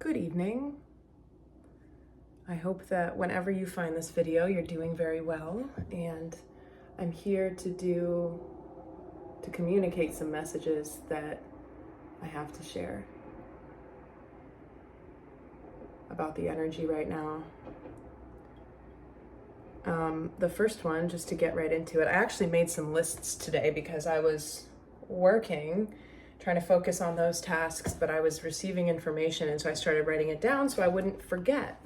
Good evening. I hope that whenever you find this video, you're doing very well, and I'm here to communicate some messages that I have to share about the energy right now. The first one, just to get right into it, I actually made some lists today because I was working, trying to focus on those tasks, but I was receiving information, and so I started writing it down so I wouldn't forget.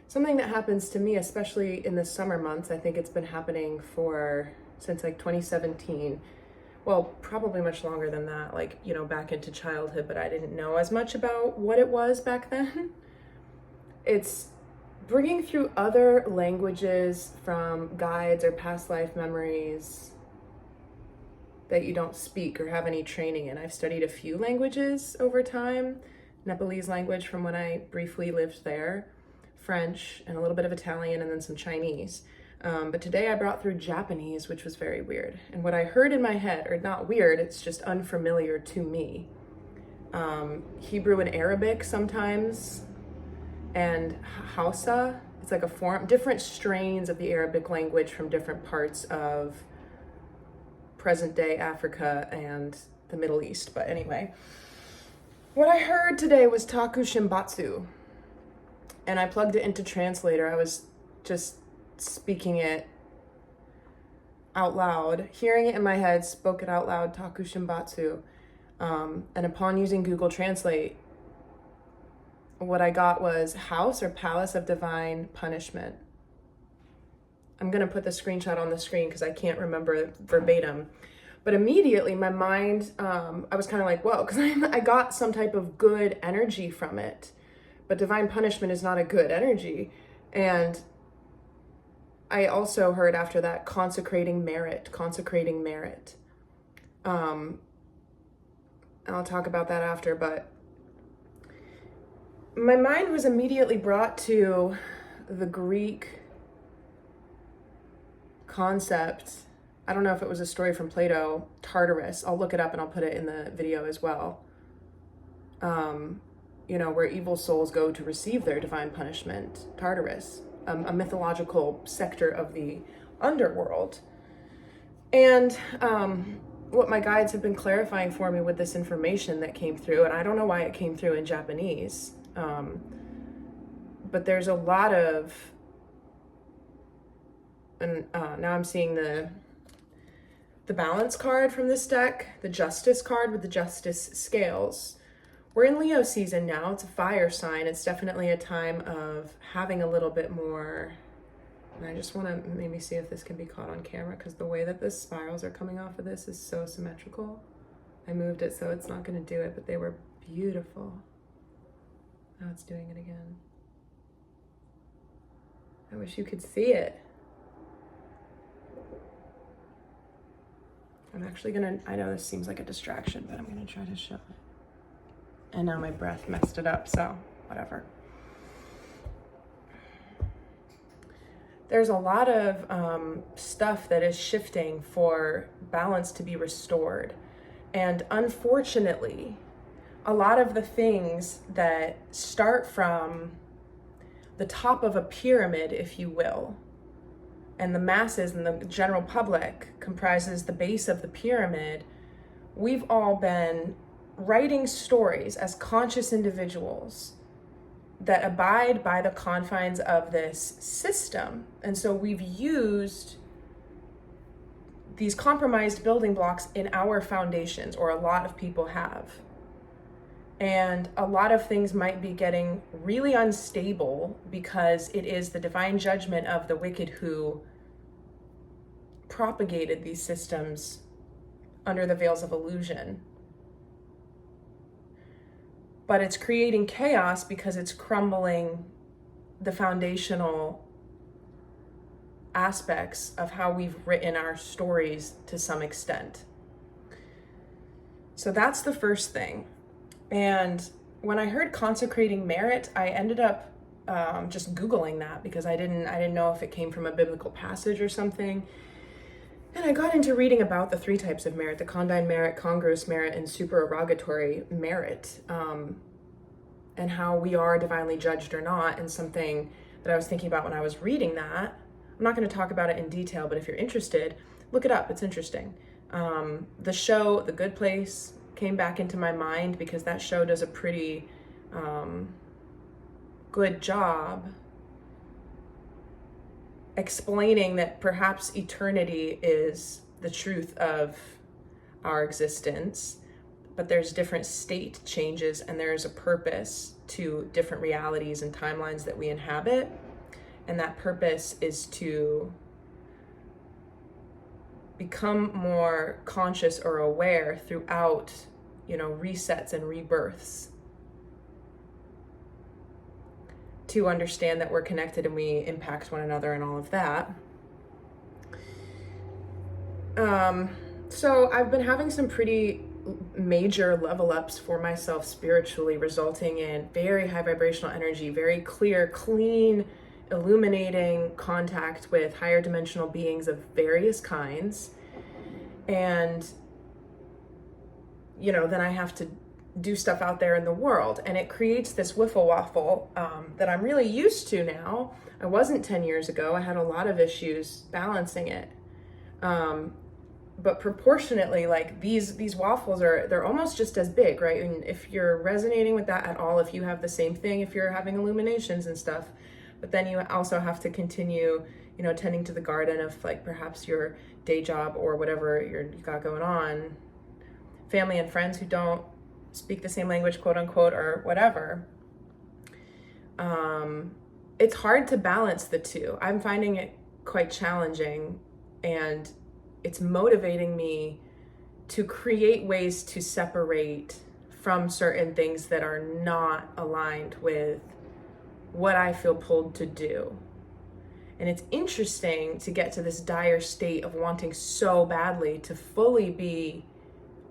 Something that happens to me, especially in the summer months, I think it's been happening since like 2017. Well, probably much longer than that, back into childhood, but I didn't know as much about what it was back then. It's bringing through other languages from guides or past life memories that you don't speak or have any training in. I've studied a few languages over time. Nepalese language from when I briefly lived there, French, and a little bit of Italian, and then some Chinese. But today I brought through Japanese, which was very weird. And what I heard in my head, or not weird, it's just unfamiliar to me. Hebrew and Arabic sometimes, and Hausa. It's like a form, different strains of the Arabic language from different parts of present day Africa and the Middle East. But anyway, what I heard today was Taku Shimbatsu, and I plugged it into translator. I was just speaking it out loud, hearing it in my head, spoke it out loud, Taku Shimbatsu. And upon using Google Translate, what I got was house or palace of divine punishment. I'm gonna put the screenshot on the screen because I can't remember verbatim. But immediately my mind, I was kind of like, whoa, because I got some type of good energy from it. But divine punishment is not a good energy. And I also heard after that, consecrating merit. I'll talk about that after, but my mind was immediately brought to the Greek concept. I don't know if it was a story from Plato, Tartarus. I'll look it up and I'll put it in the video as well. Where evil souls go to receive their divine punishment, Tartarus, a mythological sector of the underworld. And what my guides have been clarifying for me with this information that came through, and I don't know why it came through in Japanese, but there's a lot of, and now I'm seeing the balance card from this deck, the justice card with the justice scales. We're in Leo season now. It's a fire sign. It's definitely a time of having a little bit more, and I just want to maybe see if this can be caught on camera because the way that the spirals are coming off of this is so symmetrical. I moved it so it's not going to do it, but they were beautiful. Now it's doing it again. I wish you could see it. I'm actually I know this seems like a distraction, but I'm gonna try to show it. And now my breath messed it up, so whatever. There's a lot of stuff that is shifting for balance to be restored. And unfortunately, a lot of the things that start from the top of a pyramid, if you will, and the masses and the general public comprises the base of the pyramid, we've all been writing stories as conscious individuals that abide by the confines of this system. And so we've used these compromised building blocks in our foundations, or a lot of people have. And a lot of things might be getting really unstable because it is the divine judgment of the wicked who propagated these systems under the veils of illusion. But it's creating chaos because it's crumbling the foundational aspects of how we've written our stories to some extent. So that's the first thing. And when I heard consecrating merit, I ended up just Googling that because I didn't know if it came from a biblical passage or something. And I got into reading about the three types of merit: the condign merit, congruous merit, and supererogatory merit, and how we are divinely judged or not. And something that I was thinking about when I was reading that, I'm not going to talk about it in detail, but if you're interested, look it up. It's interesting. The show, The Good Place, came back into my mind because that show does a pretty good job explaining that perhaps eternity is the truth of our existence, but there's different state changes and there's a purpose to different realities and timelines that we inhabit. And that purpose is to become more conscious or aware throughout, resets and rebirths, to understand that we're connected and we impact one another and all of that. So I've been having some pretty major level ups for myself spiritually, resulting in very high vibrational energy, very clear, clean, illuminating contact with higher dimensional beings of various kinds. And, then I have to do stuff out there in the world, and it creates this wiffle waffle that I'm really used to now. I wasn't 10 years ago. I had a lot of issues balancing it. But proportionately, like these waffles they're almost just as big, right? And if you're resonating with that at all, if you have the same thing, if you're having illuminations and stuff, but then you also have to continue, tending to the garden of like perhaps your day job or whatever you got going on, family and friends who don't speak the same language, quote unquote, or whatever. It's hard to balance the two. I'm finding it quite challenging, and it's motivating me to create ways to separate from certain things that are not aligned with what I feel pulled to do. And it's interesting to get to this dire state of wanting so badly to fully be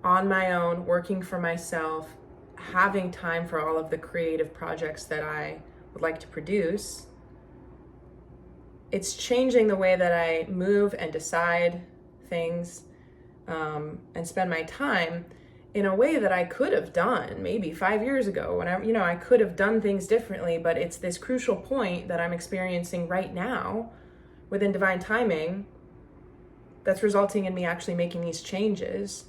on my own, working for myself, having time for all of the creative projects that I would like to produce. It's changing the way that I move and decide things, and spend my time in a way that I could have done maybe 5 years ago when I could have done things differently, but it's this crucial point that I'm experiencing right now within divine timing that's resulting in me actually making these changes.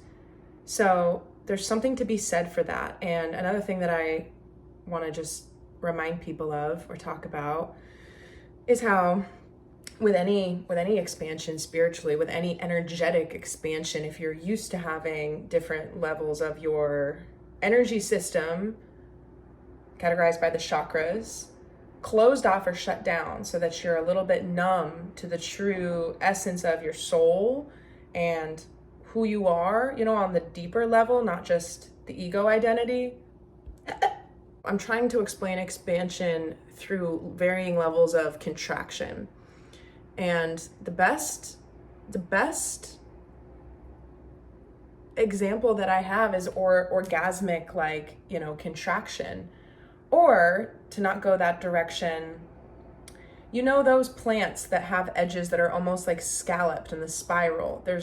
So there's something to be said for that. And another thing that I want to just remind people of or talk about is how with any expansion spiritually, with any energetic expansion, if you're used to having different levels of your energy system categorized by the chakras closed off or shut down so that you're a little bit numb to the true essence of your soul and who you are, on the deeper level, not just the ego identity. I'm trying to explain expansion through varying levels of contraction. And the best example that I have is orgasmic, contraction. Or to not go that direction, those plants that have edges that are almost like scalloped in the spiral. There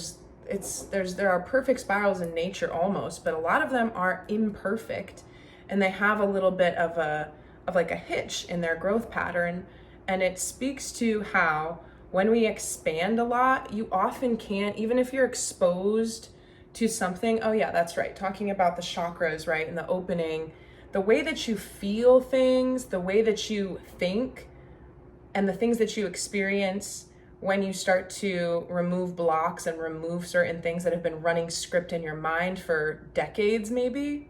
are perfect spirals in nature almost, but a lot of them are imperfect, and they have a little bit of a hitch in their growth pattern. And it speaks to how when we expand a lot, you often can't, even if you're exposed to something. Oh yeah, that's right. Talking about the chakras, right? And the opening, the way that you feel things, the way that you think, and the things that you experience when you start to remove blocks and remove certain things that have been running script in your mind for decades, maybe,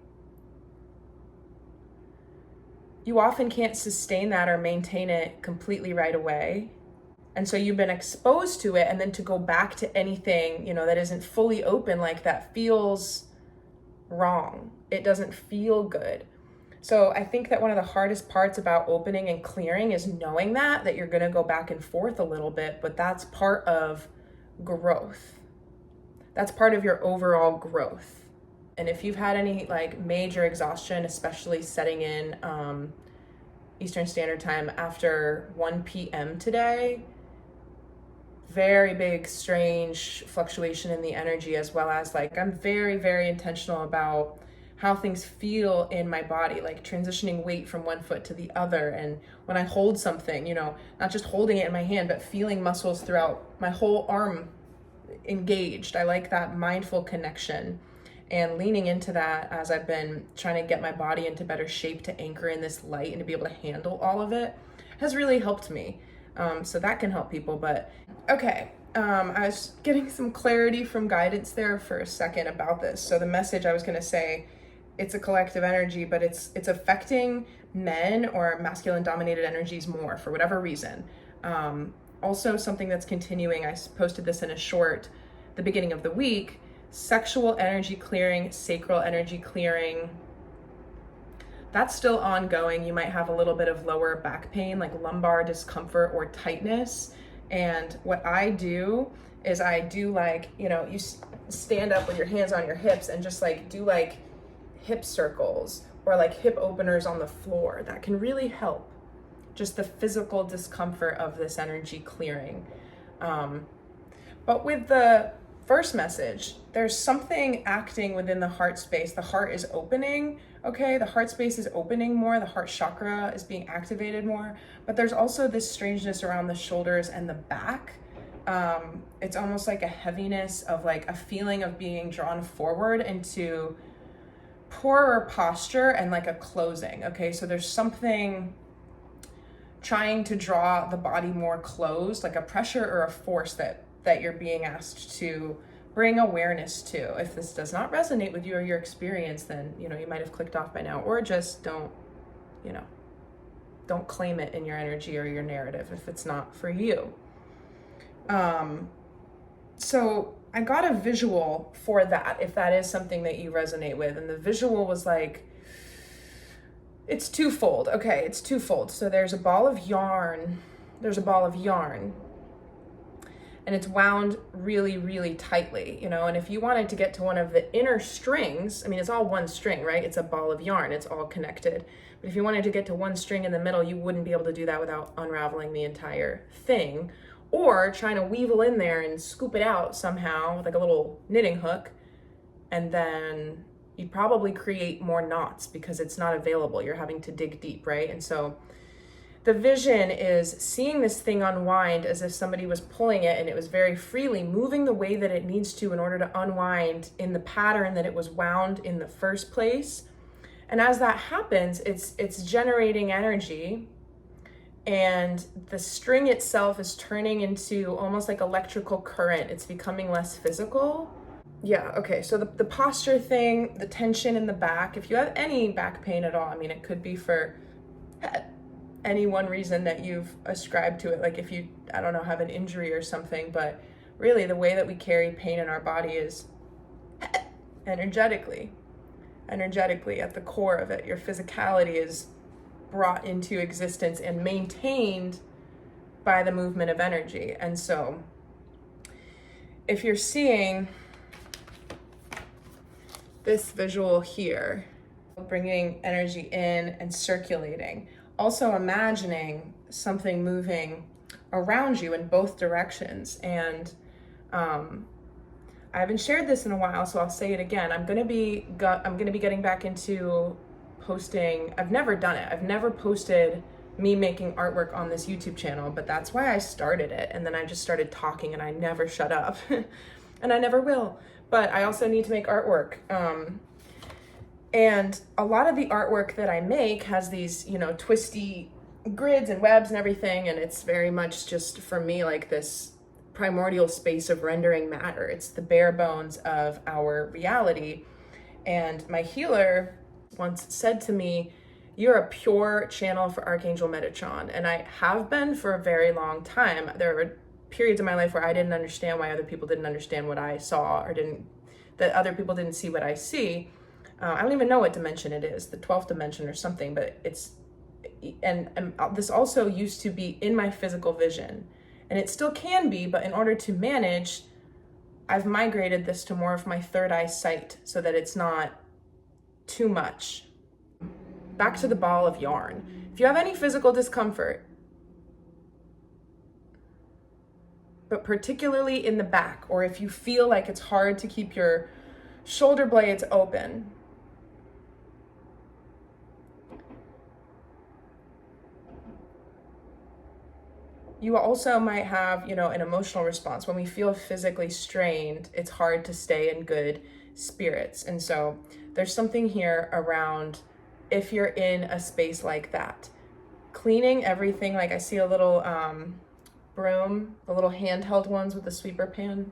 you often can't sustain that or maintain it completely right away. And so you've been exposed to it, and then to go back to anything, that isn't fully open like that feels wrong. It doesn't feel good. So I think that one of the hardest parts about opening and clearing is knowing that you're going to go back and forth a little bit, but that's part of growth. That's part of your overall growth. And if you've had any major exhaustion, especially setting in Eastern Standard Time after 1 p.m. today, very big, strange fluctuation in the energy, as well as like I'm very, very intentional about how things feel in my body, like transitioning weight from one foot to the other. And when I hold something, you know, not just holding it in my hand, but feeling muscles throughout my whole arm engaged. I like that mindful connection, and leaning into that as I've been trying to get my body into better shape to anchor in this light and to be able to handle all of it has really helped me. So that can help people. But okay, I was getting some clarity from guidance there for a second about this. So the message I was going to say, it's a collective energy, but it's affecting men or masculine dominated energies more for whatever reason. Also something that's continuing, I posted this in a short the beginning of the week, sexual energy clearing, sacral energy clearing. That's still ongoing. You might have a little bit of lower back pain, like lumbar discomfort or tightness. And what I do is I do like, you know, you stand up with your hands on your hips and just like do like hip circles or like hip openers on the floor. That can really help just the physical discomfort of this energy clearing. But with the first message, there's something acting within the heart space. The heart is opening, okay? The heart space is opening more. The heart chakra is being activated more. But there's also this strangeness around the shoulders and the back. It's almost like a heaviness of like a feeling of being drawn forward into poorer posture and like a closing, okay? So there's something trying to draw the body more closed, like a pressure or a force that you're being asked to bring awareness to. If this does not resonate with you or your experience, then, you know, you might have clicked off by now, or just don't claim it in your energy or your narrative if it's not for you. So I got a visual for that, if that is something that you resonate with. And the visual was like, it's twofold. Okay, it's twofold. So there's a ball of yarn. And it's wound really, really tightly, you know, and if you wanted to get to one of the inner strings, I mean, it's all one string, right? It's a ball of yarn, it's all connected. But if you wanted to get to one string in the middle, you wouldn't be able to do that without unraveling the entire thing, or trying to weevil in there and scoop it out somehow with like a little knitting hook. And then you'd probably create more knots because it's not available. You're having to dig deep, right? And so the vision is seeing this thing unwind as if somebody was pulling it and it was very freely moving the way that it needs to in order to unwind in the pattern that it was wound in the first place. And as that happens, it's generating energy, and the string itself is turning into almost like electrical current. It's becoming less physical. Yeah, okay, so the posture thing, the tension in the back, if you have any back pain at all, I mean, it could be for any one reason that you've ascribed to it, like if you, I don't know, have an injury or something, but really the way that we carry pain in our body is energetically at the core of it. Your physicality is brought into existence and maintained by the movement of energy. And so if you're seeing this visual here, bringing energy in and circulating, also imagining something moving around you in both directions. And I haven't shared this in a while, so I'll say it again. I'm gonna be getting back into posting. I've never done it. I've never posted me making artwork on this YouTube channel, but that's why I started it. And then I just started talking and I never shut up and I never will. But I also need to make artwork. And a lot of the artwork that I make has these, you know, twisty grids and webs and everything. And it's very much just for me like this primordial space of rendering matter. It's the bare bones of our reality. And my healer once said to me, "You're a pure channel for Archangel Metatron." And I have been for a very long time. There were periods in my life where I didn't understand why other people didn't understand what I saw, or that other people didn't see what I see. I don't even know what dimension it is, the 12th dimension or something, but and this also used to be in my physical vision, and it still can be, but in order to manage, I've migrated this to more of my third eye sight so that it's not too much. Back to the ball of yarn. If you have any physical discomfort, but particularly in the back, or if you feel like it's hard to keep your shoulder blades open. You also might have, an emotional response. When we feel physically strained, it's hard to stay in good spirits. And so there's something here around if you're in a space like that. Cleaning everything, like I see a little broom, the little handheld ones with the sweeper pan.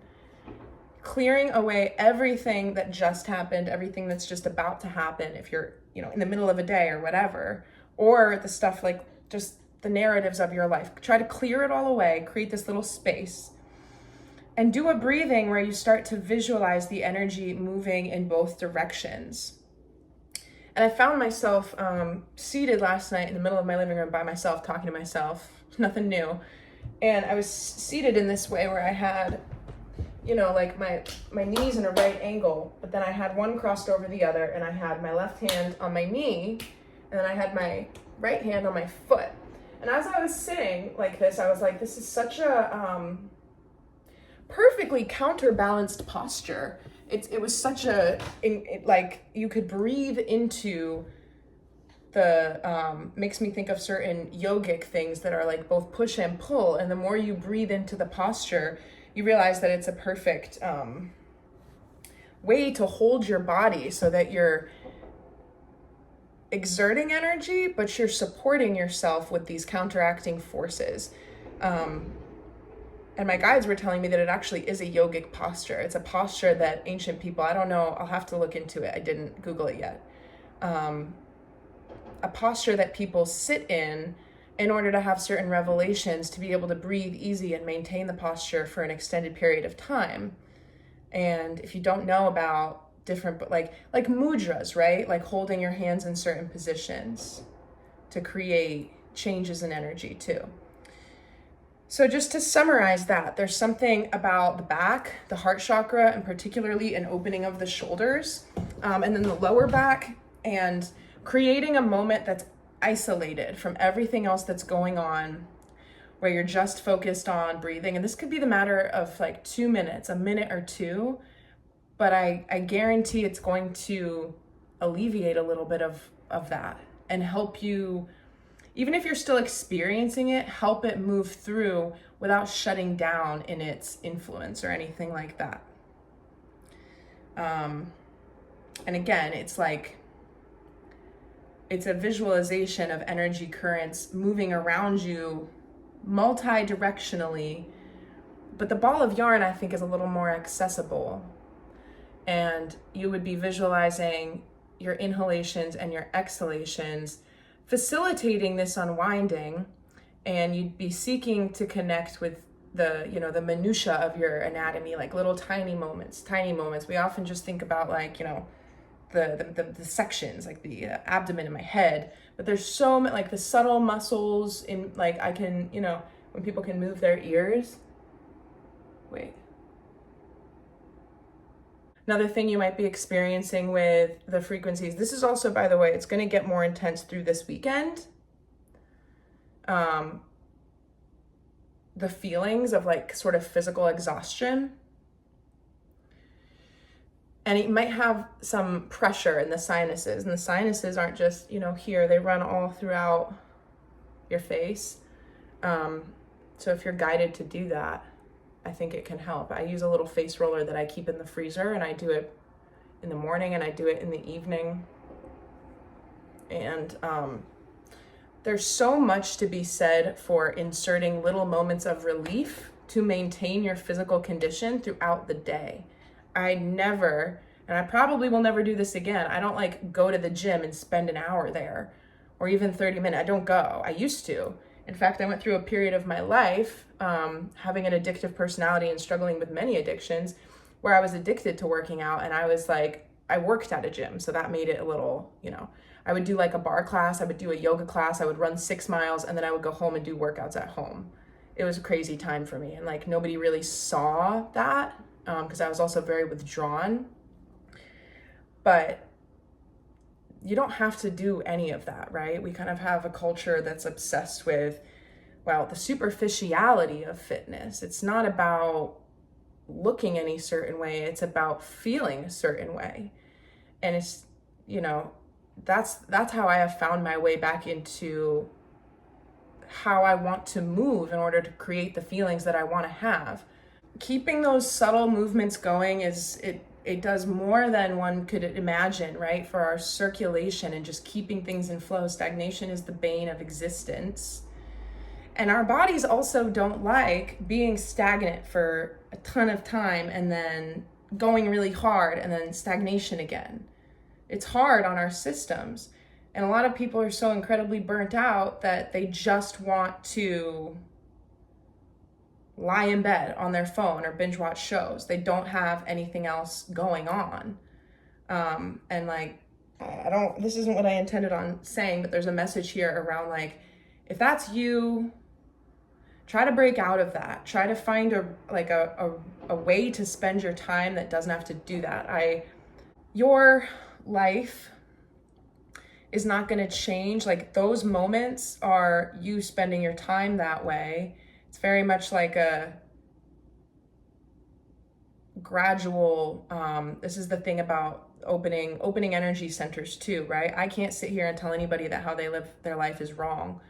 Clearing away everything that just happened, everything that's just about to happen if you're, in the middle of a day or whatever, or the stuff like just the narratives of your life. Try to clear it all away, create this little space, and do a breathing where you start to visualize the energy moving in both directions. And I found myself seated last night in the middle of my living room by myself, talking to myself, nothing new. And I was seated in this way where I had, like my knees in a right angle, but then I had one crossed over the other, and I had my left hand on my knee, and then I had my right hand on my foot. And as I was sitting like this, I was like, this is such a perfectly counterbalanced posture. It was such like you could breathe into the, makes me think of certain yogic things that are like both push and pull. And the more you breathe into the posture, you realize that it's a perfect way to hold your body so that you're exerting energy, but you're supporting yourself with these counteracting forces. And my guides were telling me that it actually is a yogic posture. It's a posture that ancient people, I don't know, I'll have to look into it. I didn't Google it yet. A posture that people sit in order to have certain revelations, to be able to breathe easy and maintain the posture for an extended period of time. And if you don't know about different, like mudras, right? Like holding your hands in certain positions to create changes in energy too. So just to summarize that, there's something about the back, the heart chakra, and particularly an opening of the shoulders, and then the lower back, and creating a moment that's isolated from everything else that's going on, where you're just focused on breathing. And this could be the matter of like 2 minutes, a minute or two, but I guarantee it's going to alleviate a little bit of that and help you, even if you're still experiencing it, help it move through without shutting down in its influence or anything like that. And again, it's a visualization of energy currents moving around you multi-directionally, but the ball of yarn, I think, is a little more accessible. And you would be visualizing your inhalations and your exhalations, facilitating this unwinding, and you'd be seeking to connect with the minutia of your anatomy, like little tiny moments. We often just think about the sections, like the abdomen in my head, but there's so many, like the subtle muscles in, like I can, when people can move their ears. Wait. Another thing you might be experiencing with the frequencies, this is also, by the way, it's going to get more intense through this weekend. The feelings of like sort of physical exhaustion. And it might have some pressure in the sinuses. And the sinuses aren't just, here, they run all throughout your face. So if you're guided to do that, I think it can help. I use a little face roller that I keep in the freezer, and I do it in the morning and I do it in the evening. And there's so much to be said for inserting little moments of relief to maintain your physical condition throughout the day. I never, and I probably will never do this again, I don't go to the gym and spend an hour there or even 30 minutes. I don't go. I used to. In fact, I went through a period of my life having an addictive personality and struggling with many addictions where I was addicted to working out, and I was I worked at a gym, so that made it a little, I would do a bar class, I would do a yoga class, I would run 6 miles, and then I would go home and do workouts at home. It was a crazy time for me, and nobody really saw that because I was also very withdrawn. But you don't have to do any of that, right? We kind of have a culture that's obsessed with well, the superficiality of fitness. It's not about looking any certain way, it's about feeling a certain way. And it's, you know, that's how I have found my way back into how I want to move in order to create the feelings that I want to have. Keeping those subtle movements going it does more than one could imagine, right? For our circulation and just keeping things in flow. Stagnation is the bane of existence. And our bodies also don't like being stagnant for a ton of time and then going really hard and then stagnation again. It's hard on our systems. And a lot of people are so incredibly burnt out that they just want to lie in bed on their phone or binge watch shows. They don't have anything else going on. And like, this isn't what I intended on saying, but there's a message here around like, if that's you, try to break out of that. Try to find a way to spend your time that doesn't have to do that. Your life is not going to change. Like, those moments are you spending your time that way. It's very much like a gradual, this is the thing about opening energy centers too, right? I can't sit here and tell anybody that how they live their life is wrong.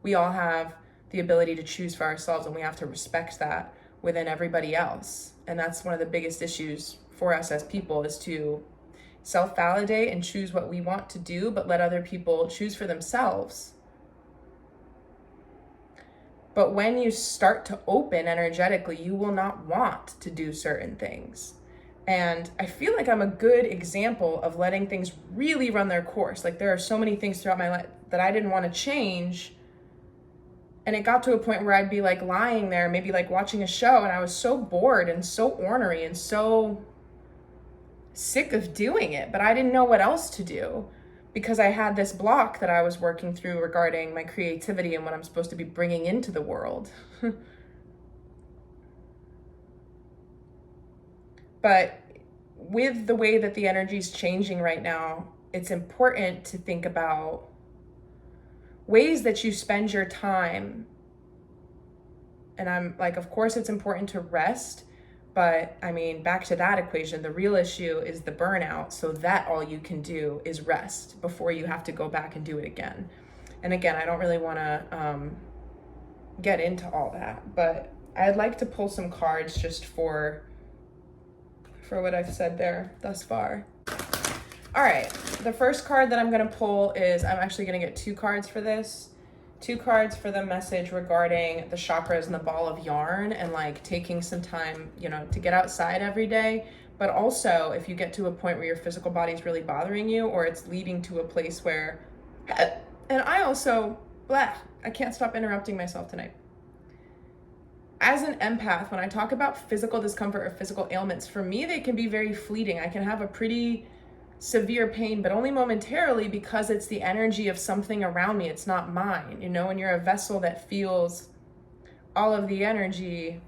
We all have the ability to choose for ourselves, and we have to respect that within everybody else. And that's one of the biggest issues for us as people, is to self-validate and choose what we want to do, but let other people choose for themselves. But when you start to open energetically, you will not want to do certain things. And I feel like I'm a good example of letting things really run their course. Like, there are so many things throughout my life that I didn't want to change. And it got to a point where I'd be like lying there, maybe like watching a show, and I was so bored and so ornery and so sick of doing it, but I didn't know what else to do because I had this block that I was working through regarding my creativity and what I'm supposed to be bringing into the world. But with the way that the energy is changing right now, it's important to think about ways that you spend your time. And I'm like, of course it's important to rest, but I mean, back to that equation, the real issue is the burnout, so that all you can do is rest before you have to go back and do it again. And again, I don't really want to get into all that, but I'd like to pull some cards just for what I've said there thus far. All right, the first card that I'm going to pull is, I'm actually going to get 2 cards for this. 2 cards for the message regarding the chakras and the ball of yarn, and like taking some time, to get outside every day. But also, if you get to a point where your physical body is really bothering you, or it's leading to a place where, and I can't stop interrupting myself tonight. As an empath, when I talk about physical discomfort or physical ailments, for me, they can be very fleeting. I can have a pretty severe pain, but only momentarily, because it's the energy of something around me. It's not mine. When you're a vessel that feels all of the energy,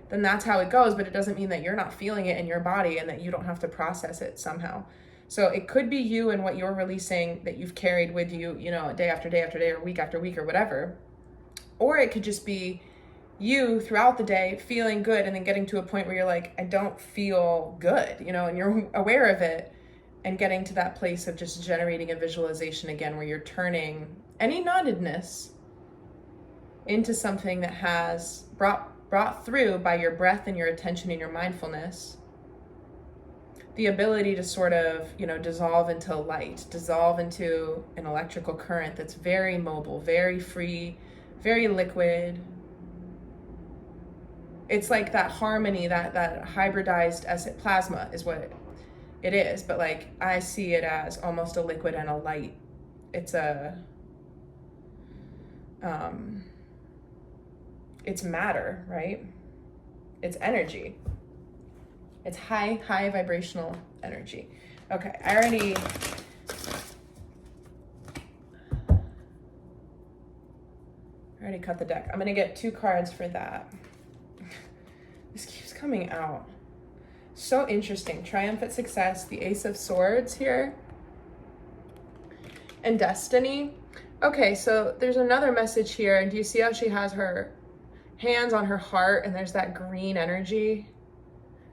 then that's how it goes. But it doesn't mean that you're not feeling it in your body and that you don't have to process it somehow. So it could be you and what you're releasing that you've carried with you, day after day after day, or week after week, or whatever. Or it could just be you throughout the day feeling good, and then getting to a point where you're like, I don't feel good, and you're aware of it. And getting to that place of just generating a visualization again, where you're turning any knottedness into something that has brought through by your breath and your attention and your mindfulness, the ability to sort of, dissolve into light, dissolve into an electrical current that's very mobile, very free, very liquid. It's like that harmony, that hybridized plasma is what it is, but like, I see it as almost a liquid and a light. It's it's matter, right? It's energy. It's high vibrational energy. Okay, I already cut the deck. I'm gonna get 2 cards for that. This keeps coming out. So interesting. Triumphant success, the Ace of Swords here, and destiny. Okay, so there's another message here. And do you see how she has her hands on her heart and there's that green energy?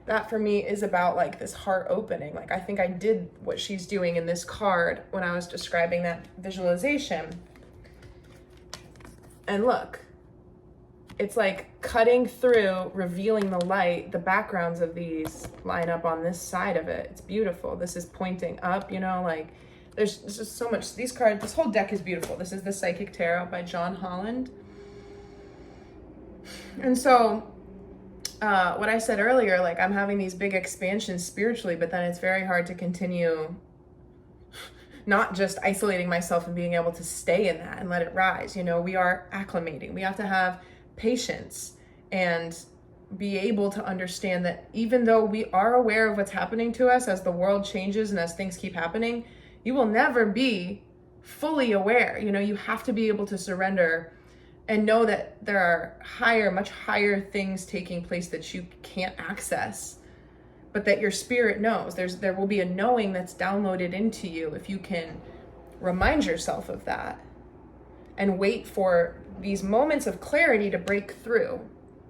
That for me is about like this heart opening. Like I think I did what she's doing in this card when I was describing that visualization. And look, it's like cutting through, revealing the light. The backgrounds of these line up on this side of it. It's beautiful. This is pointing up, you know, like there's just so much. These cards, this whole deck is beautiful. This is the Psychic Tarot by John Holland. And so what I said earlier, like I'm having these big expansions spiritually, but then it's very hard to continue not just isolating myself and being able to stay in that and let it rise. You know, we are acclimating. We have to have patience and be able to understand that even though we are aware of what's happening to us as the world changes and as things keep happening, you will never be fully aware. You know, you have to be able to surrender and know that there are much higher things taking place that you can't access, but that your spirit knows. There will be a knowing that's downloaded into you if you can remind yourself of that and wait for these moments of clarity to break through.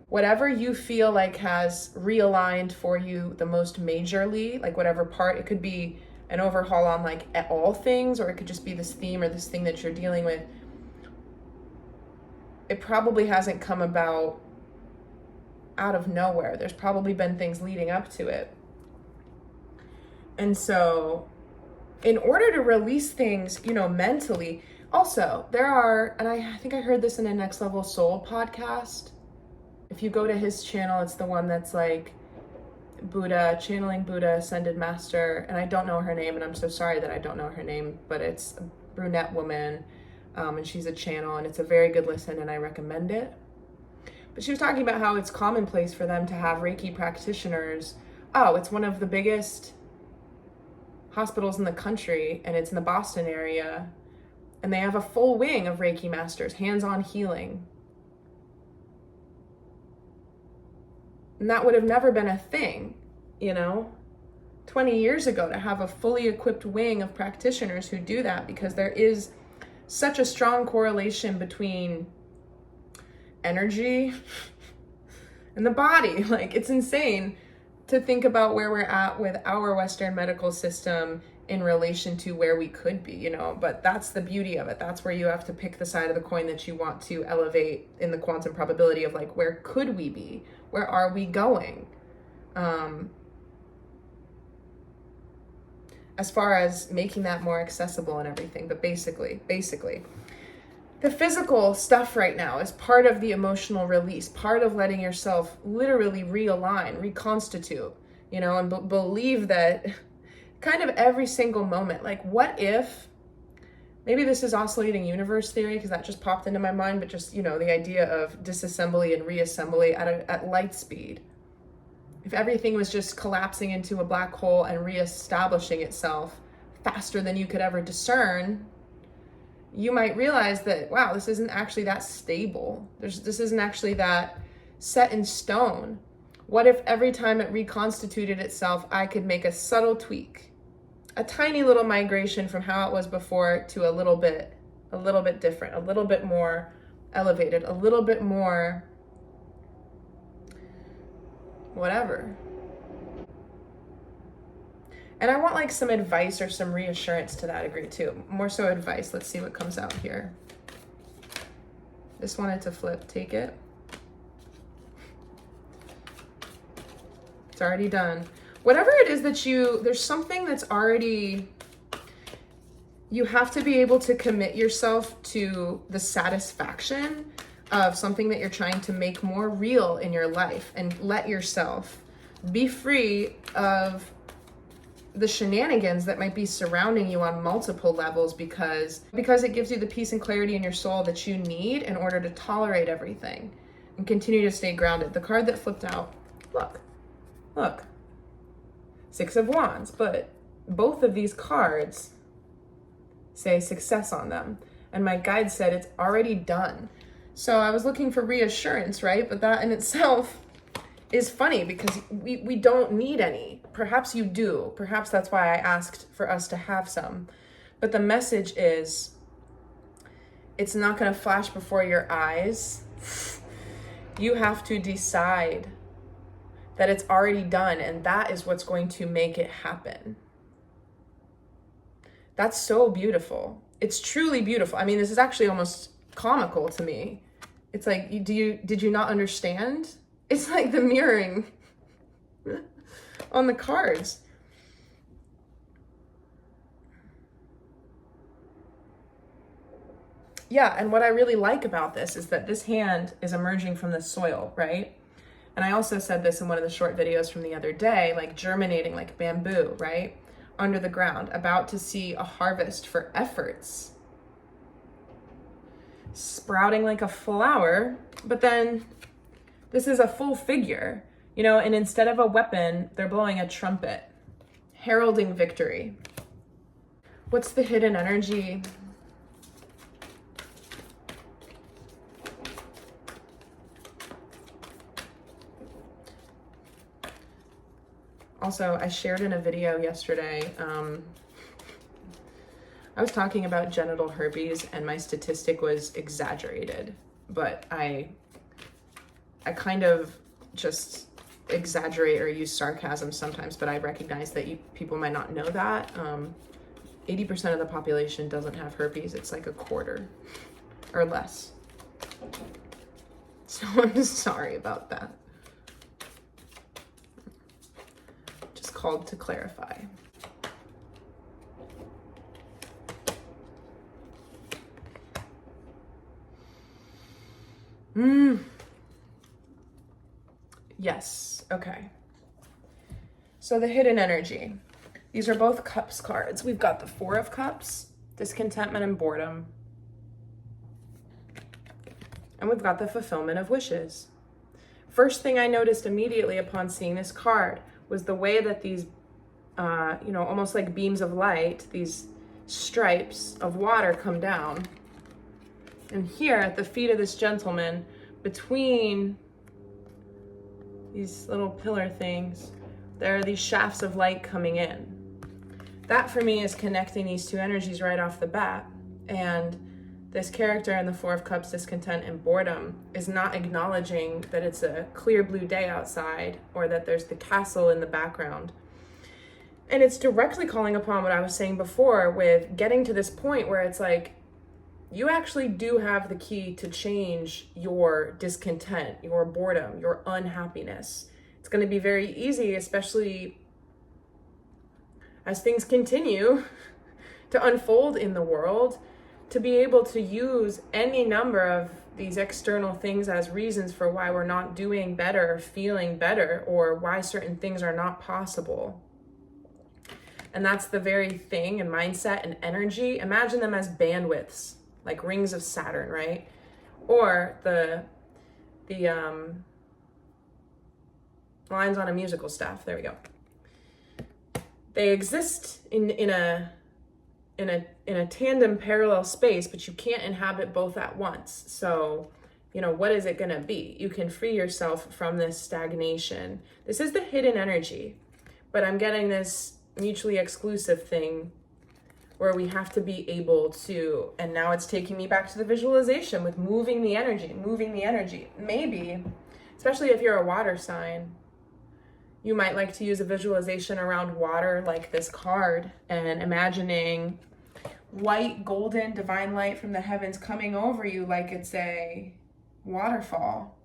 Whatever you feel like has realigned for you the most majorly, like whatever part, it could be an overhaul on like all things, or it could just be this theme or this thing that you're dealing with. It probably hasn't come about out of nowhere. There's probably been things leading up to it. And so in order to release things, you know, mentally, also there are, and I think I heard this in a Next Level Soul podcast. If you go to his channel, it's the one that's like Buddha, channeling Buddha, Ascended Master. And I don't know her name, and I'm so sorry that I don't know her name, but it's a brunette woman. And she's a channel, and it's a very good listen, and I recommend it. But she was talking about how it's commonplace for them to have Reiki practitioners. Oh, it's one of the biggest hospitals in the country, and it's in the Boston area, and they have a full wing of Reiki masters, hands-on healing. And that would have never been a thing, you know, 20 years ago, to have a fully equipped wing of practitioners who do that, because there is such a strong correlation between energy and the body. Like, it's insane to think about where we're at with our Western medical system in relation to where we could be, you know, but that's the beauty of it. That's where you have to pick the side of the coin that you want to elevate in the quantum probability of like, where could we be? Where are we going? As far as making that more accessible and everything. But basically, the physical stuff right now is part of the emotional release, part of letting yourself literally realign, reconstitute, you know, and believe that kind of every single moment, like what if, maybe this is oscillating universe theory because that just popped into my mind, but just, you know, the idea of disassembly and reassembly at light speed. If everything was just collapsing into a black hole and reestablishing itself faster than you could ever discern, you might realize that, wow, this isn't actually that stable. This isn't actually that set in stone. What if every time it reconstituted itself, I could make a subtle tweak, a tiny little migration from how it was before to a little bit different, a little bit more elevated, a little bit more whatever. And I want like some advice or some reassurance to that degree too. More so advice. Let's see what comes out here. Just wanted to flip, take it. It's already done. Whatever it is that there's something that's already, you have to be able to commit yourself to the satisfaction of something that you're trying to make more real in your life, and let yourself be free of the shenanigans that might be surrounding you on multiple levels, because it gives you the peace and clarity in your soul that you need in order to tolerate everything and continue to stay grounded. The card that flipped out, look, Six of Wands, but both of these cards say success on them. And my guide said it's already done. So I was looking for reassurance, right? But that in itself is funny because we don't need any. Perhaps you do. Perhaps that's why I asked for us to have some. But the message is, It's not going to flash before your eyes. You have to decide that it's already done, and that is what's going to make it happen. That's so beautiful. It's truly beautiful. I mean, this is actually almost comical to me. It's like, did you not understand? It's like the mirroring on the cards. Yeah, and what I really like about this is that this hand is emerging from the soil, right? And I also said this in one of the short videos from the other day, like germinating like bamboo, right? Under the ground, about to see a harvest for efforts. Sprouting like a flower, but then this is a full figure, you know, and instead of a weapon, they're blowing a trumpet, heralding victory. What's the hidden energy? Also, I shared in a video yesterday, I was talking about genital herpes and my statistic was exaggerated, but I kind of just exaggerate or use sarcasm sometimes, but I recognize that people might not know that. 80% of the population doesn't have herpes. It's like a quarter or less. So I'm just sorry about that. Just called to clarify. Yes, okay. So the hidden energy. These are both cups cards. We've got the Four of Cups, discontentment and boredom. And we've got the fulfillment of wishes. First thing I noticed immediately upon seeing this card was the way that these, almost like beams of light, these stripes of water come down. And here at the feet of this gentleman, between these little pillar things, there are these shafts of light coming in. That for me is connecting these two energies right off the bat. And this character in the Four of Cups, discontent and boredom, is not acknowledging that it's a clear blue day outside or that there's the castle in the background. And it's directly calling upon what I was saying before with getting to this point where it's like, you actually do have the key to change your discontent, your boredom, your unhappiness. It's going to be very easy, especially as things continue to unfold in the world, to be able to use any number of these external things as reasons for why we're not doing better or feeling better or why certain things are not possible. And that's the very thing and mindset and energy. Imagine them as bandwidths, like rings of Saturn, right? Or the lines on a musical staff. There we go. They exist in a tandem parallel space, but you can't inhabit both at once. So, what is it going to be? You can free yourself from this stagnation. This is the hidden energy, but I'm getting this mutually exclusive thing where we have to be able to, and now it's taking me back to the visualization with moving the energy. Maybe, especially if you're a water sign, you might like to use a visualization around water like this card and imagining white, golden, divine light from the heavens coming over you like it's a waterfall.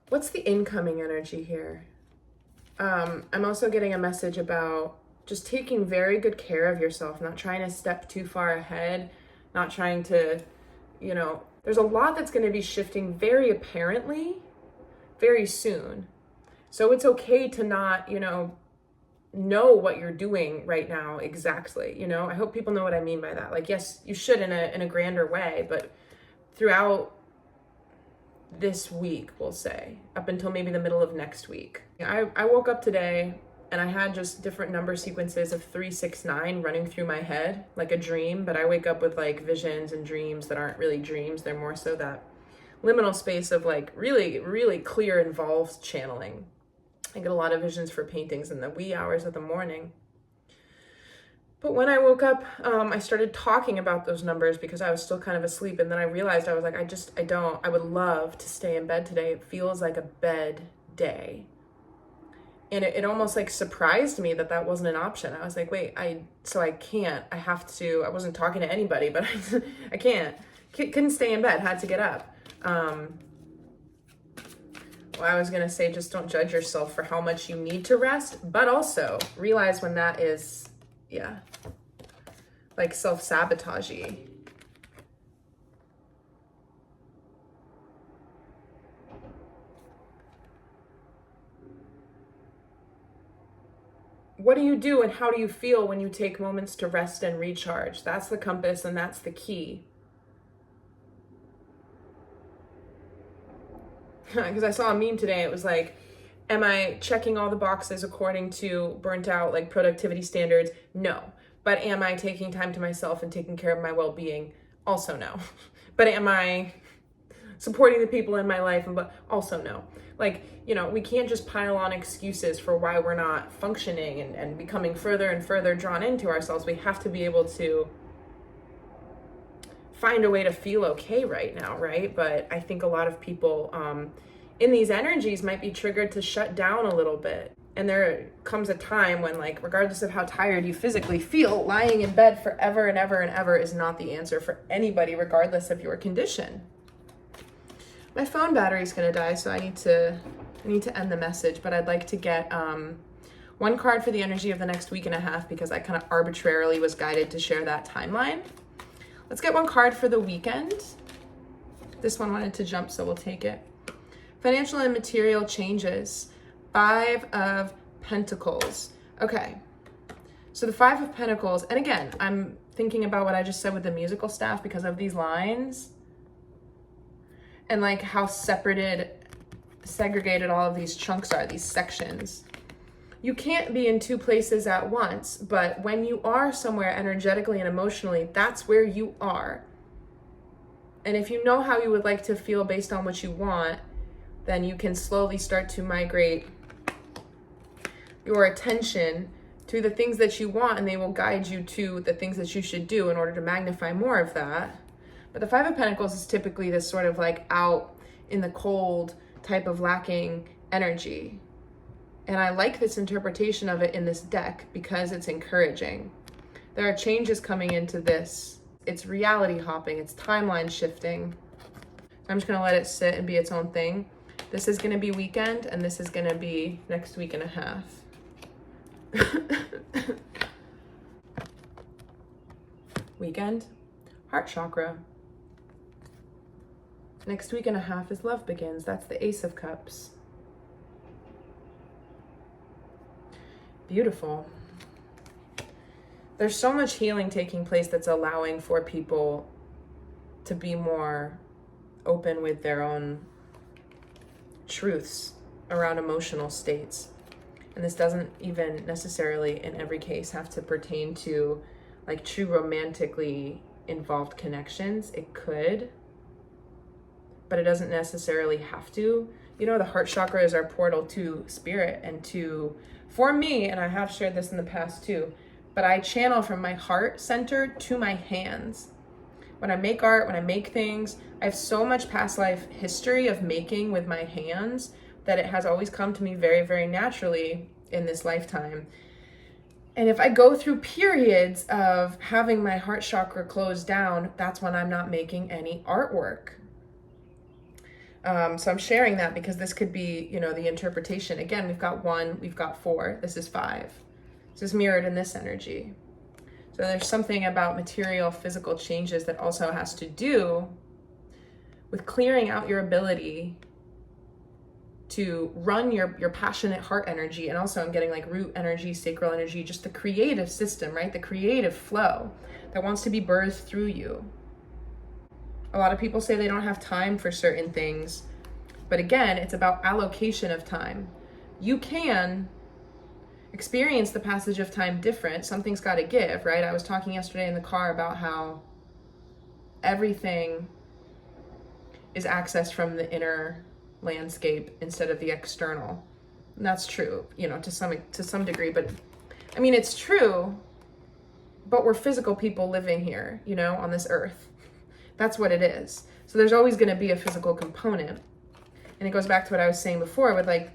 What's the incoming energy here? I'm also getting a message about just taking very good care of yourself, not trying to step too far ahead, not trying to, there's a lot that's going to be shifting very apparently very soon. So it's okay to not, know what you're doing right now exactly. I hope people know what I mean by that. Like, yes, you should in a grander way, but throughout this week, we'll say, up until maybe the middle of next week. I woke up today and I had just different number sequences of 3, 6, 9 running through my head like a dream, but I wake up with like visions and dreams that aren't really dreams. They're more so that liminal space of like really, really clear, involved channeling. I get a lot of visions for paintings in the wee hours of the morning. But when I woke up, I started talking about those numbers because I was still kind of asleep. And then I realized, I was like, I would love to stay in bed today. It feels like a bed day. And it almost like surprised me that that wasn't an option. I was like, wait, I can't, I have to, I wasn't talking to anybody, but I can't, couldn't stay in bed, had to get up. Well, I was going to say, just don't judge yourself for how much you need to rest, but also realize when that is, like self-sabotagey. What do you do and how do you feel when you take moments to rest and recharge? That's the compass and that's the key. Because I saw a meme today, it was like, am I checking all the boxes according to burnt out like productivity standards? No. But am I taking time to myself and taking care of my well-being? Also no. But am I supporting the people in my life? But also no. Like, we can't just pile on excuses for why we're not functioning and becoming further and further drawn into ourselves. We have to be able to find a way to feel okay right now, right? But I think a lot of people in these energies might be triggered to shut down a little bit. And there comes a time when, like, regardless of how tired you physically feel, lying in bed forever and ever and ever is not the answer for anybody, regardless of your condition. My phone battery is going to die, so I need to end the message, but I'd like to get one card for the energy of the next week and a half because I kind of arbitrarily was guided to share that timeline. Let's get one card for the weekend. This one wanted to jump, so we'll take it. Financial and material changes. 5 of Pentacles. Okay. So the 5 of Pentacles, and again, I'm thinking about what I just said with the musical staff because of these lines and like how segregated all of these chunks are, these sections. You can't be in 2 places at once, but when you are somewhere energetically and emotionally, that's where you are. And if you know how you would like to feel based on what you want, then you can slowly start to migrate your attention to the things that you want, and they will guide you to the things that you should do in order to magnify more of that. But the 5 of Pentacles is typically this sort of like out in the cold type of lacking energy. And I like this interpretation of it in this deck because it's encouraging. There are changes coming into this. It's reality hopping, it's timeline shifting. I'm just gonna let it sit and be its own thing. This is gonna be weekend and this is gonna be next week and a half. Weekend, heart chakra. Next week and a half is love begins. That's the Ace of Cups. Beautiful. There's so much healing taking place that's allowing for people to be more open with their own truths around emotional states. And this doesn't even necessarily in every case have to pertain to like true romantically involved connections. It could, but it doesn't necessarily have to. The heart chakra is our portal to spirit and to, for me, and I have shared this in the past too, but I channel from my heart center to my hands. When I make art, when I make things, I have so much past life history of making with my hands that it has always come to me very, very naturally in this lifetime. And if I go through periods of having my heart chakra closed down, that's when I'm not making any artwork. So I'm sharing that because this could be, the interpretation. Again, we've got 1, we've got 4, this is 5. This is mirrored in this energy. So there's something about material, physical changes that also has to do with clearing out your ability to run your passionate heart energy. And also I'm getting like root energy, sacral energy, just the creative system, right? The creative flow that wants to be birthed through you. A lot of people say they don't have time for certain things, but again, it's about allocation of time. You can experience the passage of time different. Something's got to give, right? I was talking yesterday in the car about how everything is accessed from the inner landscape instead of the external. And that's true, to some degree, but I mean, it's true, but we're physical people living here, you know, on this earth. That's what it is. So there's always going to be a physical component. And it goes back to what I was saying before with like,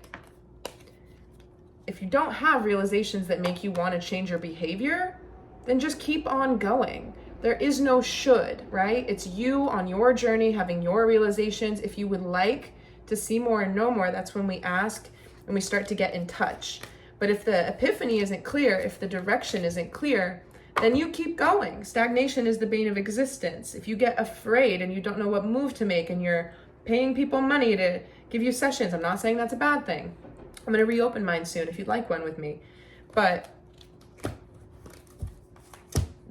if you don't have realizations that make you want to change your behavior, then just keep on going. There is no should, right? It's you on your journey having your realizations. If you would like to see more and know more, that's when we ask and we start to get in touch. But if the epiphany isn't clear, if the direction isn't clear, then you keep going. Stagnation is the bane of existence. If you get afraid and you don't know what move to make and you're paying people money to give you sessions, I'm not saying that's a bad thing. I'm going to reopen mine soon if you'd like one with me. But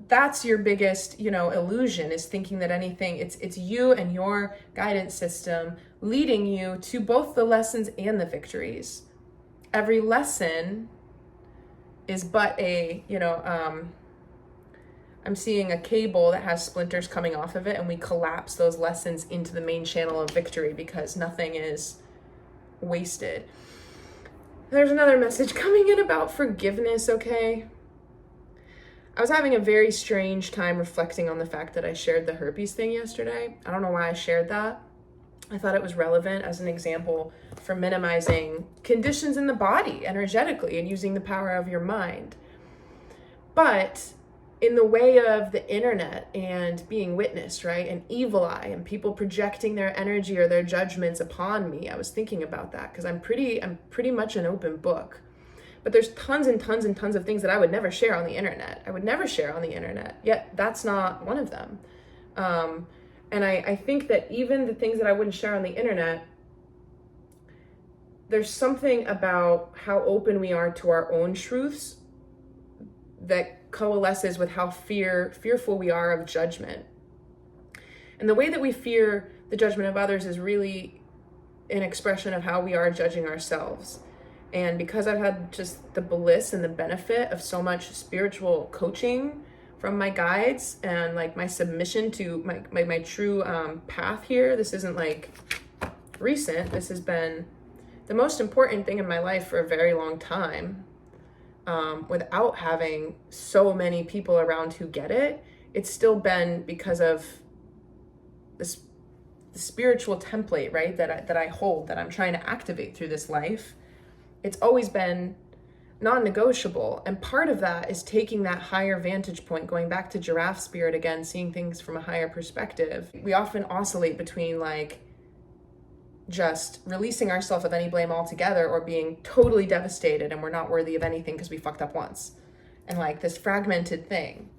that's your biggest, illusion, is thinking that anything, it's you and your guidance system leading you to both the lessons and the victories. Every lesson is but I'm seeing a cable that has splinters coming off of it, and we collapse those lessons into the main channel of victory because nothing is wasted. There's another message coming in about forgiveness, okay? I was having a very strange time reflecting on the fact that I shared the herpes thing yesterday. I don't know why I shared that. I thought it was relevant as an example for minimizing conditions in the body energetically and using the power of your mind. But in the way of the internet and being witnessed, right? An evil eye and people projecting their energy or their judgments upon me. I was thinking about that because I'm pretty much an open book. But there's tons and tons and tons of things that I would never share on the internet. I would never share on the internet. Yet that's not one of them. And I think that even the things that I wouldn't share on the internet, there's something about how open we are to our own truths that coalesces with how fearful we are of judgment. And the way that we fear the judgment of others is really an expression of how we are judging ourselves. And because I've had just the bliss and the benefit of so much spiritual coaching from my guides and like my submission to my true path here, this isn't like recent. This has been the most important thing in my life for a very long time. Without having so many people around who get it, it's still been because of this the spiritual template, right? That I hold, that I'm trying to activate through this life. It's always been non-negotiable. And part of that is taking that higher vantage point, going back to giraffe spirit again, seeing things from a higher perspective. We often oscillate between like just releasing ourselves of any blame altogether or being totally devastated and we're not worthy of anything because we fucked up once. And like this fragmented thing.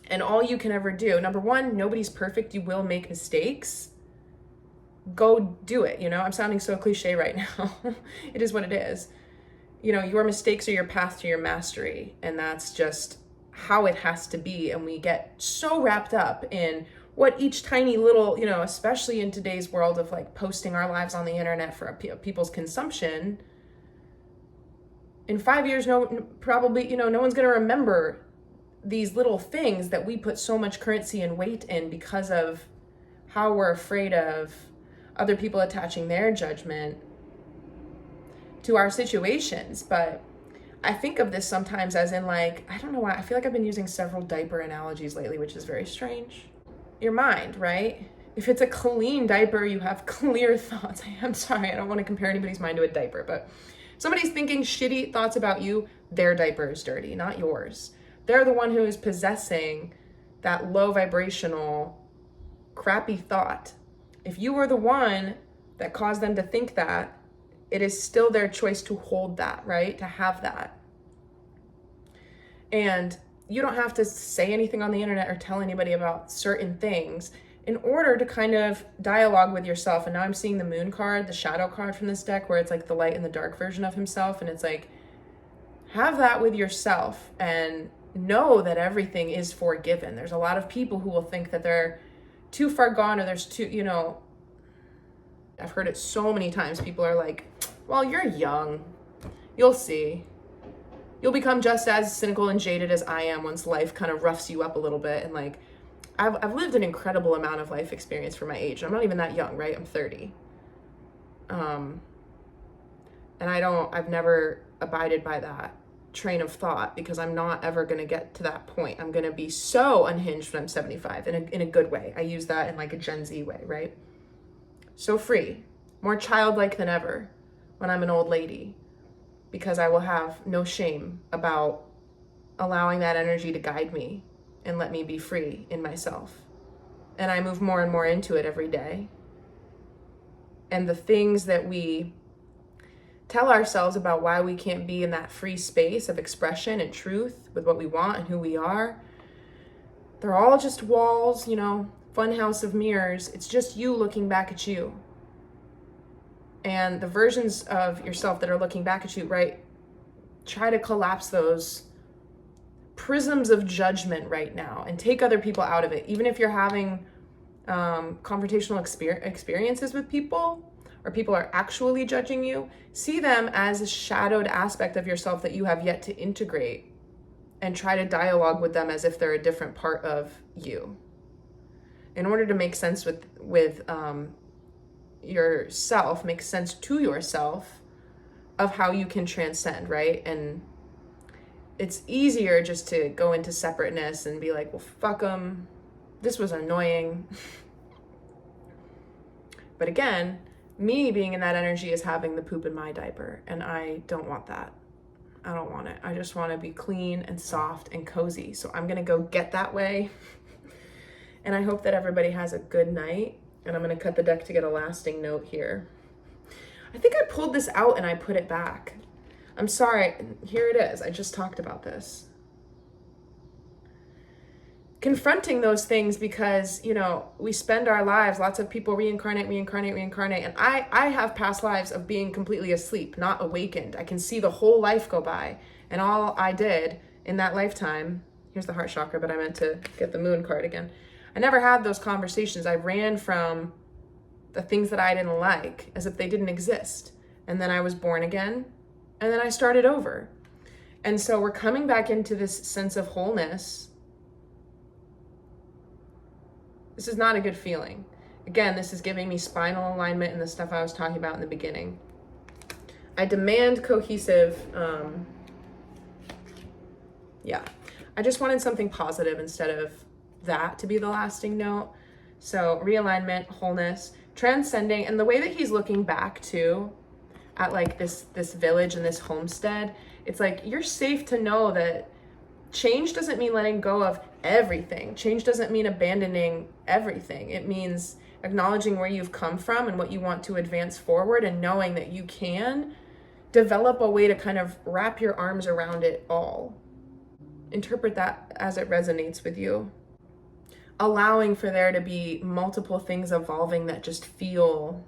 And all you can ever do, number one, nobody's perfect. You will make mistakes. Go do it. I'm sounding so cliche right now. It is what it is. Your mistakes are your path to your mastery. And that's just how it has to be. And we get so wrapped up in what each tiny little, especially in today's world of like posting our lives on the internet for people's consumption. In 5 years, probably, no one's going to remember these little things that we put so much currency and weight in because of how we're afraid of other people attaching their judgment to our situations. But I think of this sometimes as in like, I don't know why, I feel like I've been using several diaper analogies lately, which is very strange. Your mind, right? If it's a clean diaper, you have clear thoughts. I'm sorry, I don't want to compare anybody's mind to a diaper, but somebody's thinking shitty thoughts about you, their diaper is dirty, not yours. They're the one who is possessing that low vibrational, crappy thought. If you were the one that caused them to think that, it is still their choice to hold that, right? To have that. And you don't have to say anything on the internet or tell anybody about certain things in order to kind of dialogue with yourself. And now I'm seeing the moon card, the shadow card from this deck, where it's like the light and the dark version of himself. And it's like, have that with yourself and know that everything is forgiven. There's a lot of people who will think that they're too far gone or there's too, I've heard it so many times. People are like, well, you're young. You'll see. You'll become just as cynical and jaded as I am once life kind of roughs you up a little bit. And like, I've lived an incredible amount of life experience for my age. I'm not even that young, right? I'm 30. And I've never abided by that. train of thought, because I'm not ever going to get to that point. I'm going to be so unhinged when I'm 75 in a good way. I use that in like a Gen Z way, right? So free, more childlike than ever when I'm an old lady, because I will have no shame about allowing that energy to guide me and let me be free in myself. And I move more and more into it every day. And the things that we tell ourselves about why we can't be in that free space of expression and truth with what we want and who we are, they're all just walls, you know, fun house of mirrors. It's just you looking back at you. And the versions of yourself that are looking back at you, right? Try to collapse those prisms of judgment right now and take other people out of it. Even if you're having confrontational experiences with people, or people are actually judging you, see them as a shadowed aspect of yourself that you have yet to integrate, and try to dialogue with them as if they're a different part of you. In order to make sense with yourself, make sense to yourself of how you can transcend, right? And it's easier just to go into separateness and be like, well, fuck them. This was annoying. But again, me being in that energy is having the poop in my diaper, and I don't want that. I don't want it. I just want to be clean and soft and cozy. So I'm going to go get that way. And I hope that everybody has a good night. And I'm going to cut the deck to get a lasting note here. I think I pulled this out and I put it back. I'm sorry. Here it is. I just talked about this. Confronting those things, because, you know, we spend our lives, lots of people reincarnate. And I have past lives of being completely asleep, not awakened. I can see the whole life go by. And all I did in that lifetime, here's the heart chakra, but I meant to get the moon card again. I never had those conversations. I ran from the things that I didn't like as if they didn't exist. And then I was born again, and then I started over. And so we're coming back into this sense of wholeness. This is not a good feeling. Again, this is giving me spinal alignment and the stuff I was talking about in the beginning. I demand cohesive, I just wanted something positive instead of that to be the lasting note. So realignment, wholeness, transcending, and the way that he's looking back too at like this village and this homestead, it's like you're safe to know that change doesn't mean letting go of everything. Change doesn't mean abandoning everything. It means acknowledging where you've come from and what you want to advance forward, and knowing that you can develop a way to kind of wrap your arms around it all. Interpret that as it resonates with you. Allowing for there to be multiple things evolving that just feel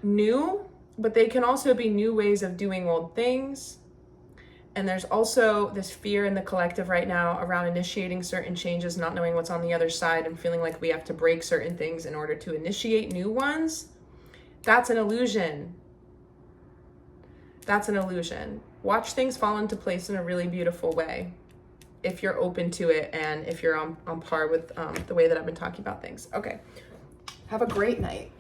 new, but they can also be new ways of doing old things. And there's also this fear in the collective right now around initiating certain changes, not knowing what's on the other side, and feeling like we have to break certain things in order to initiate new ones. That's an illusion. That's an illusion. Watch things fall into place in a really beautiful way, if you're open to it and if you're on par with the way that I've been talking about things. Okay, have a great night.